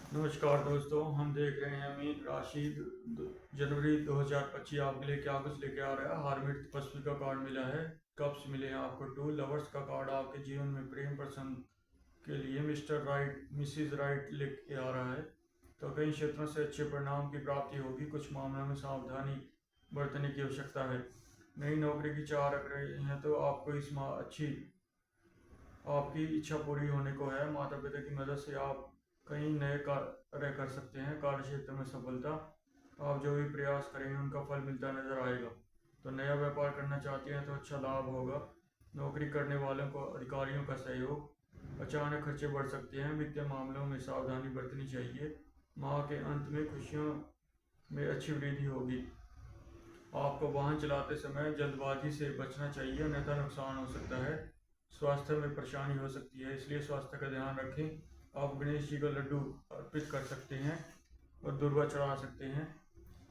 नमस्कार दोस्तों, हम देख रहे हैं मीन राशि जनवरी 2025 आपके लिए क्या कुछ लेके आ रहा है। हार्मिट तपस्वी का कार्ड मिला है। कप्स मिले हैं आपको टू लवर्स का कार्ड आपके जीवन में प्रेम प्रसंग के लिए मिस्टर राइट मिसिज राइट लेके आ रहा है। तो कई क्षेत्रों से अच्छे परिणाम की प्राप्ति होगी। कुछ मामलों में सावधानी बरतने की आवश्यकता है। नई नौकरी की चाह रख रहे हैं तो आपको इस माह अच्छी आपकी इच्छा पूरी होने को है। माता पिता की मदद से आप कई नए कार्य कर सकते हैं। कार्य क्षेत्र में सफलता, आप जो भी प्रयास करेंगे उनका फल मिलता नजर आएगा। तो नया व्यापार करना चाहते हैं तो अच्छा लाभ होगा। नौकरी करने वालों को अधिकारियों का सहयोग, अचानक खर्चे बढ़ सकते हैं। वित्तीय मामलों में सावधानी बरतनी चाहिए। माह के अंत में खुशियों में अच्छी वृद्धि होगी। आपको वाहन चलाते समय जल्दबाजी से बचना चाहिए, अन्यथा नुकसान हो सकता है। स्वास्थ्य में परेशानी हो सकती है, इसलिए स्वास्थ्य का ध्यान रखें। आप गणेश जी को लड्डू अर्पित कर सकते हैं और दुर्वा चढ़ा सकते हैं।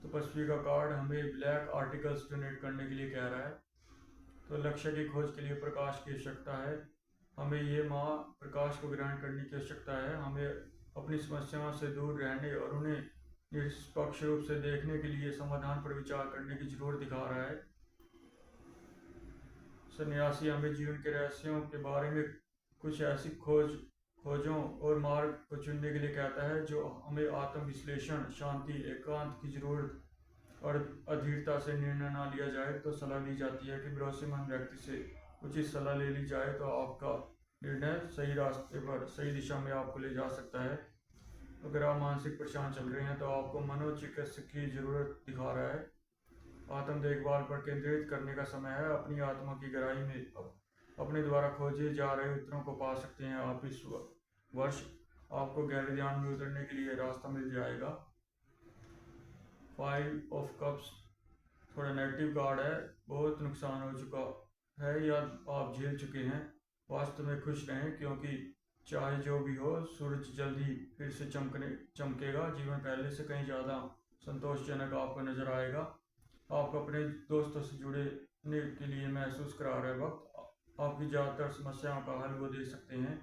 तपस्वी का कार्ड हमें ब्लैक आर्टिकल्स डोनेट करने के लिए कह रहा है। तो लक्ष्य की खोज के लिए प्रकाश की आवश्यकता है। हमें ये माह प्रकाश को ग्रहण करने की आवश्यकता है। हमें अपनी समस्याओं से दूर रहने और उन्हें निष्पक्ष रूप से देखने के लिए समाधान पर विचार करने की जरूरत दिखा रहा है। सन्यासी हमें जीवन के रहस्यों के बारे में कुछ ऐसी खोजों और मार्ग को चुनने के लिए कहता है जो हमें आत्म विश्लेषण, शांति, एकांत की जरूरत और अधीरता से निर्णय ना लिया जाए। तो सलाह दी जाती है कि भरोसेमंद व्यक्ति से उचित सलाह ले ली जाए तो आपका निर्णय सही रास्ते पर, सही दिशा में आपको ले जा सकता है। अगर आप मानसिक परेशान चल रहे हैं तो आपको मनोचिकित्सक की जरूरत दिखा रहा है। आत्म देखभाल पर केंद्रित करने का समय है। अपनी आत्मा की गहराई में अपने द्वारा खोजे जा रहे उत्तरों को पा सकते हैं। आप इस वर्ष आपको गहरे ध्यान में उतरने के लिए रास्ता मिल जाएगा। 5 ऑफ कप्स थोड़ा नेगेटिव कार्ड है। बहुत नुकसान हो चुका है या आप झेल चुके हैं। वास्तव में खुश रहें, क्योंकि चाहे जो भी हो, सूरज जल्दी फिर से चमकेगा। जीवन पहले से कहीं ज़्यादा संतोषजनक आपको नजर आएगा। आप अपने दोस्तों से जुड़ने के लिए महसूस करा रहे वक्त आपकी ज़्यादातर समस्याओं का हल वो दे सकते हैं।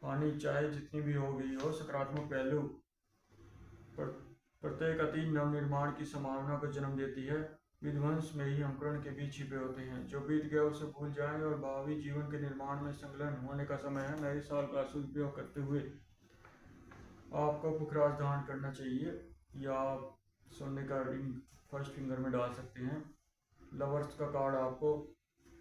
हानि चाहे जितनी भी हो गई हो, सकारात्मक पहलू पर प्रत्येक अति नवनिर्माण की संभावना को जन्म देती है। विध्वंस में ही अंकुरण के बीच छिपे होते हैं। जो बीत गया उसे भूल जाएं और भावी जीवन के निर्माण में संलग्न होने का समय है। नए साल का सदुपयोग करते हुए आपको पुखराज धारण करना चाहिए या आप सोने का रिंग फर्स्ट फिंगर में डाल सकते हैं। लवर्स का कार्ड आपको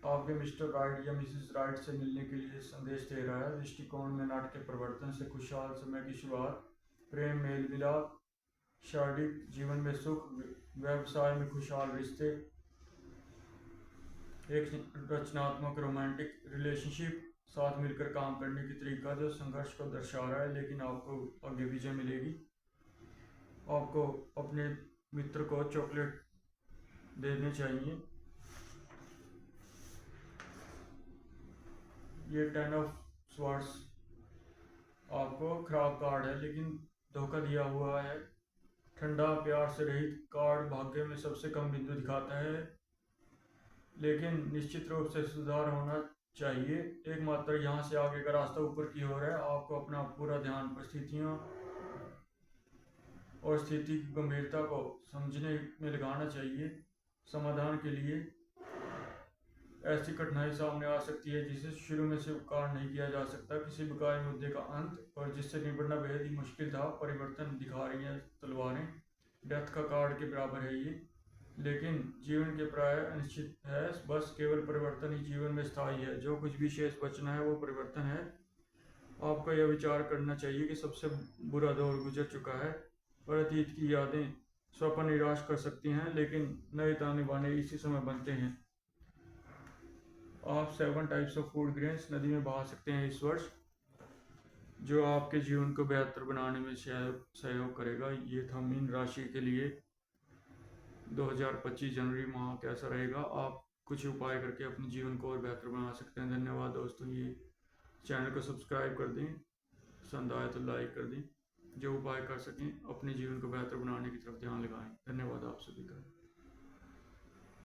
आपके मिस्टर राइट या मिसेस राइट से मिलने के लिए संदेश दे रहा है। दृष्टिकोण में नाटकीय परिवर्तन से खुशहाल समय की शुरुआत, प्रेम, मेल मिलाप, शारीरिक जीवन में सुख, व्यवसाय में खुशहाल रिश्ते, एक रचनात्मक रोमांटिक रिलेशनशिप, साथ मिलकर काम करने की तरीका जो संघर्ष को दर्शा रहा है, लेकिन आपको आगे विजय मिलेगी। आपको अपने मित्र को चॉकलेट देने चाहिए। ये 10 ऑफ स्वार्ड्स आपको खराब कार्ड है, लेकिन धोखा दिया हुआ है। ठंडा, प्यार से रहित कार्ड भाग्य में सबसे कम बिंदु दिखाता है, लेकिन निश्चित रूप से सुधार होना चाहिए। एकमात्र यहाँ से आगे का रास्ता ऊपर की ओर है। आपको अपना पूरा ध्यान परिस्थितियों और स्थिति की गंभीरता को समझने में लगाना चाहिए। समाधान के लिए ऐसी कठिनाई सामने आ सकती है जिसे शुरू में स्वीकार नहीं किया जा सकता। किसी बकाया मुद्दे का अंत और जिससे निपटना बेहद ही मुश्किल था। परिवर्तन दिखा रही है तलवारें। डेथ का कार्ड के बराबर है ये, लेकिन जीवन के प्राय अनिश्चित है। बस केवल परिवर्तन ही जीवन में स्थायी है। जो कुछ भी शेष बचना है वो परिवर्तन है। आपको यह विचार करना चाहिए कि सबसे बुरा दौर गुजर चुका है और अतीत की यादें स्वप्न निराश कर सकती हैं, लेकिन नए ताने बाने इसी समय बनते हैं। आप 7 टाइप्स ऑफ फूड ग्रेन्स नदी में बहा सकते हैं इस वर्ष, जो आपके जीवन को बेहतर बनाने में सहयोग करेगा। ये था मीन राशि के लिए 2025 जनवरी माह कैसा रहेगा। आप कुछ उपाय करके अपने जीवन को और बेहतर बना सकते हैं। धन्यवाद दोस्तों। ये चैनल को सब्सक्राइब कर दें, पसंद आए तो लाइक कर दें। जो उपाय कर सकें अपने जीवन को बेहतर बनाने की तरफ ध्यान लगाएं। धन्यवाद आप सभी का।